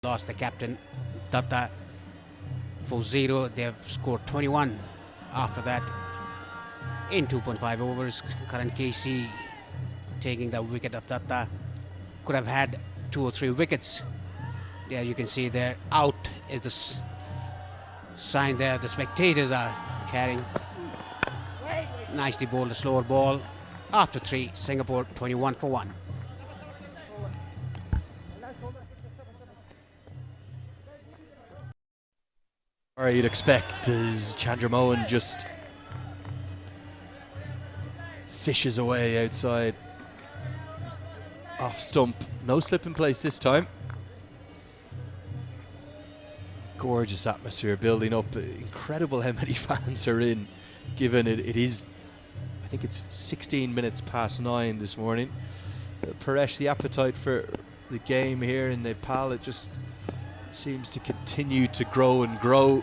lost the captain Datta 4-0. They have scored 21 after that in 2.5 overs. Karan KC taking the wicket of Datta. Could have had 2 or 3 wickets. There you can see there, out is the sign there. The spectators are carrying. Nicely bowled, a slower ball. After 3, Singapore 21 for 1. Or you'd expect as Chandramohan just fishes away outside. Off stump, no slip in place this time. Gorgeous atmosphere building up. Incredible how many fans are in, given it is, I think it's 16 minutes past 9 this morning. Paresh, the appetite for the game here in Nepal, it just seems to continue to grow and grow.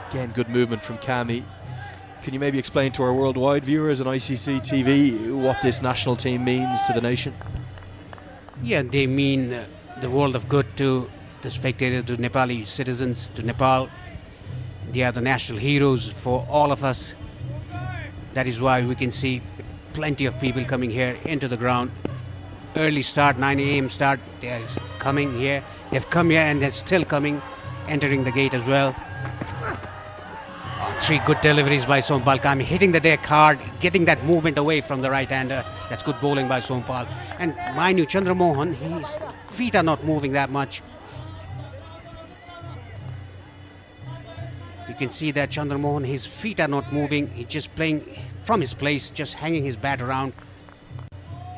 Again, good movement from Kami. Can you maybe explain to our worldwide viewers on ICC TV what this national team means to the nation? Yeah, they mean the world of good to the spectators, to Nepali citizens, to Nepal. They are the national heroes for all of us. That is why we can see plenty of people coming here into the ground. Early start, 9 AM start, they're coming here. They've come here and they're still coming, entering the gate as well. 3 good deliveries by Sompal Kami, hitting the deck hard, getting that movement away from the right-hander. That's good bowling by Sompal. And mind you, Chandramohan, his feet are not moving that much. You can see that Chandramohan, his feet are not moving. He's just playing from his place, just hanging his bat around.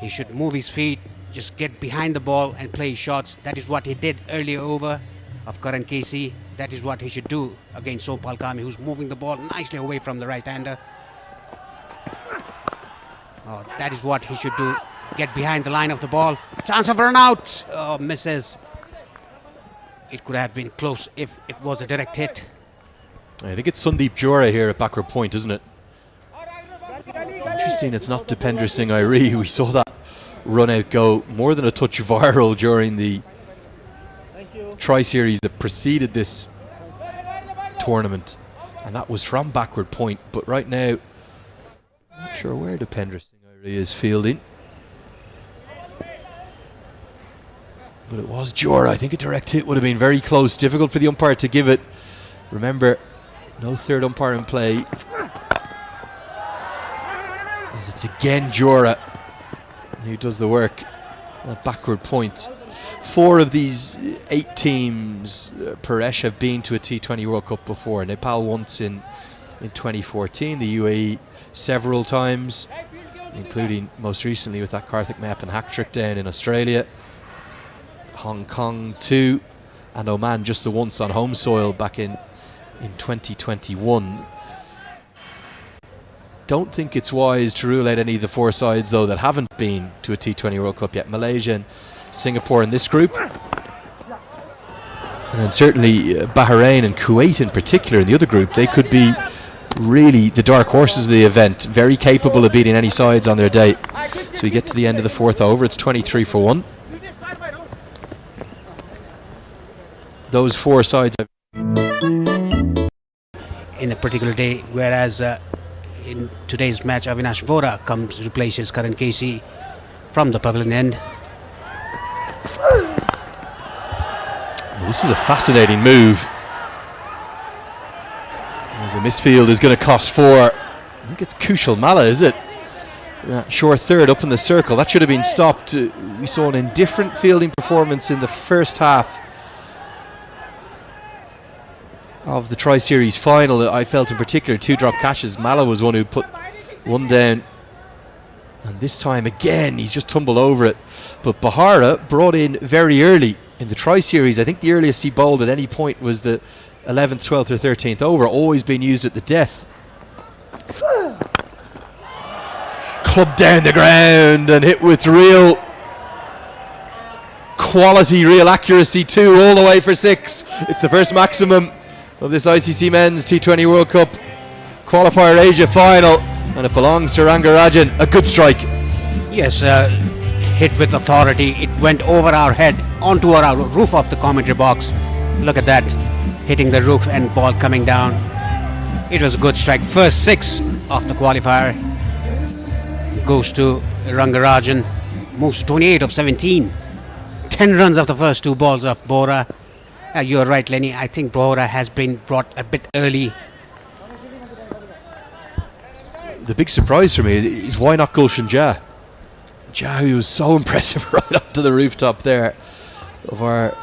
He should move his feet, just get behind the ball and play shots. That is what he did earlier over of Karan KC. That is what he should do against Sompal Kami, who's moving the ball nicely away from the right-hander. Oh, that is what he should do. Get behind the line of the ball. Chance of run out. Oh, misses. It could have been close if it was a direct hit. I think it's Sandeep Johra here at backward point, isn't it? Interesting, it's not Dipender Singh Airi. We saw that run out go more than a touch viral during the tri-series that preceded this tournament, and that was from backward point. But right now, I'm not sure where Dipender Singh Airi is fielding, but it was Johra. I think a direct hit would have been very close. Difficult for the umpire to give it. Remember, no third umpire in play, as it's again Johra who does the work at backward point. 4 of these 8 teams, Paresh, have been to a T20 World Cup before. Nepal once in 2014, the UAE several times, including most recently with that Karthik Mehapan hat-trick down in Australia. Hong Kong 2, and Oman just the once on home soil back in 2021. Don't think it's wise to rule out any of the 4 sides, though, that haven't been to a T20 World Cup yet. Malaysia and Singapore in this group, and then certainly Bahrain and Kuwait in particular in the other group. They could be really the dark horses of the event, very capable of beating any sides on their day. So we get to the end of the 4th over, it's 23 for 1. Those 4 sides in a particular day, whereas in today's match, Avinash Vora replaces Karan KC from the pavilion end. This is a fascinating move. As a misfield is going to cost 4. I think it's Kushal Malla, is it? That short third up in the circle. That should have been stopped. We saw an indifferent fielding performance in the first half of the Tri-Series final. I felt in particular 2 drop catches. Malla was one who put one down, and this time again he's just tumbled over it. But Bahara brought in very early in the Tri-Series. I think the earliest he bowled at any point was the 11th, 12th or 13th over, always being used at the death. Clubbed down the ground and hit with real quality, real accuracy too, all the way for 6. It's the first maximum of this ICC Men's T20 World Cup Qualifier Asia final, and it belongs to Rangarajan. A good strike. Yes, hit with authority. It went over our head onto our roof of the commentary box. Look at that, hitting the roof and ball coming down. It was a good strike. First 6 of the qualifier goes to Rangarajan. Moves to 28 of 17. 10 runs of the first 2 balls of Bohra. You're right, Lenny. I think Bohra has been brought a bit early. The big surprise for me is why not Gulshan Jah? Jah, who was so impressive right up to the rooftop there of our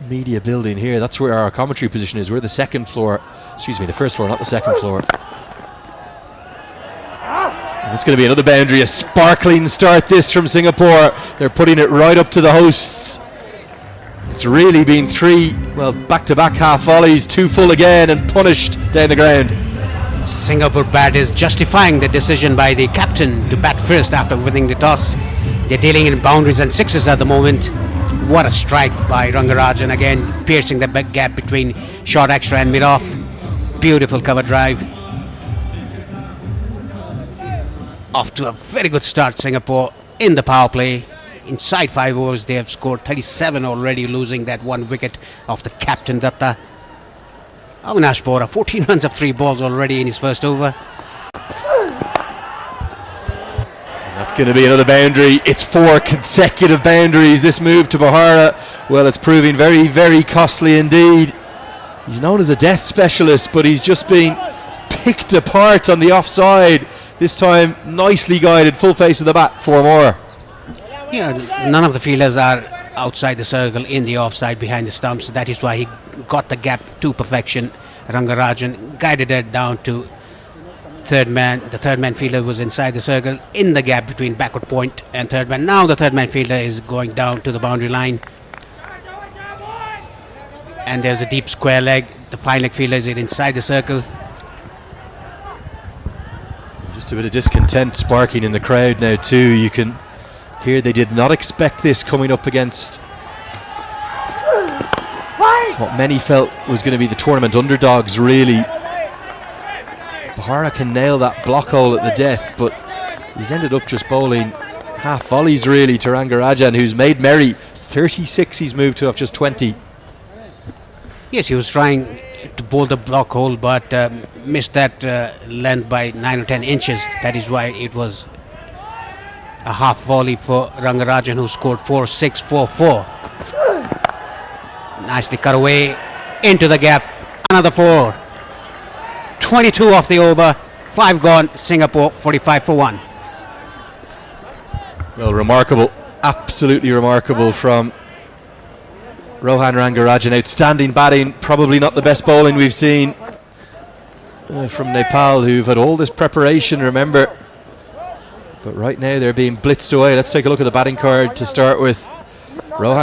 media building here. That's where our commentary position is. We're the second floor. Excuse me, the first floor, not the second floor. And it's going to be another boundary. A sparkling start this from Singapore. They're putting it right up to the hosts. It's really been 3, back-to-back half volleys, 2 full again and punished down the ground. Singapore bat is justifying the decision by the captain to bat first after winning the toss. They're dealing in boundaries and 6s at the moment. What a strike by Rangarajan, again piercing the gap between short extra and mid-off. Beautiful cover drive. Off to a very good start, Singapore in the power play. Inside 5 overs they have scored 37 already, losing that 1 wicket of the captain Datta. Avinash Bohra, 14 runs of 3 balls already in his first over. That's going to be another boundary. It's 4 consecutive boundaries. This move to Bohra, well, it's proving very, very costly indeed. He's known as a death specialist, but he's just been picked apart on the offside. This time, nicely guided, full face of the bat, 4 more. Yeah, none of the fielders are outside the circle in the offside behind the stumps. That is why he got the gap to perfection. Rangarajan guided it down to third man. The third man fielder was inside the circle in the gap between backward point and third man. Now the third man fielder is going down to the boundary line. And there's a deep square leg. The fine leg fielder is inside the circle. Just a bit of discontent sparking in the crowd now too. You can hear they did not expect this coming up against what many felt was going to be the tournament underdogs, really. Bohra can nail that block hole at the death, but he's ended up just bowling half volleys really to Rangarajan, who's made merry. 36 he's moved to off just 20. Yes, he was trying to bowl the block hole, but missed that length by 9 or 10 inches. That is why it was a half volley for Rangarajan, who scored 4-6, 4-4. Nicely cut away into the gap. Another 4. 22 off the over. 5 gone. Singapore 45 for 1. Well, remarkable, absolutely remarkable from Rohan Rangarajan. Outstanding batting, probably not the best bowling we've seen from Nepal, who've had all this preparation, remember. But right now they're being blitzed away. Let's take a look at the batting card to start with. Rohan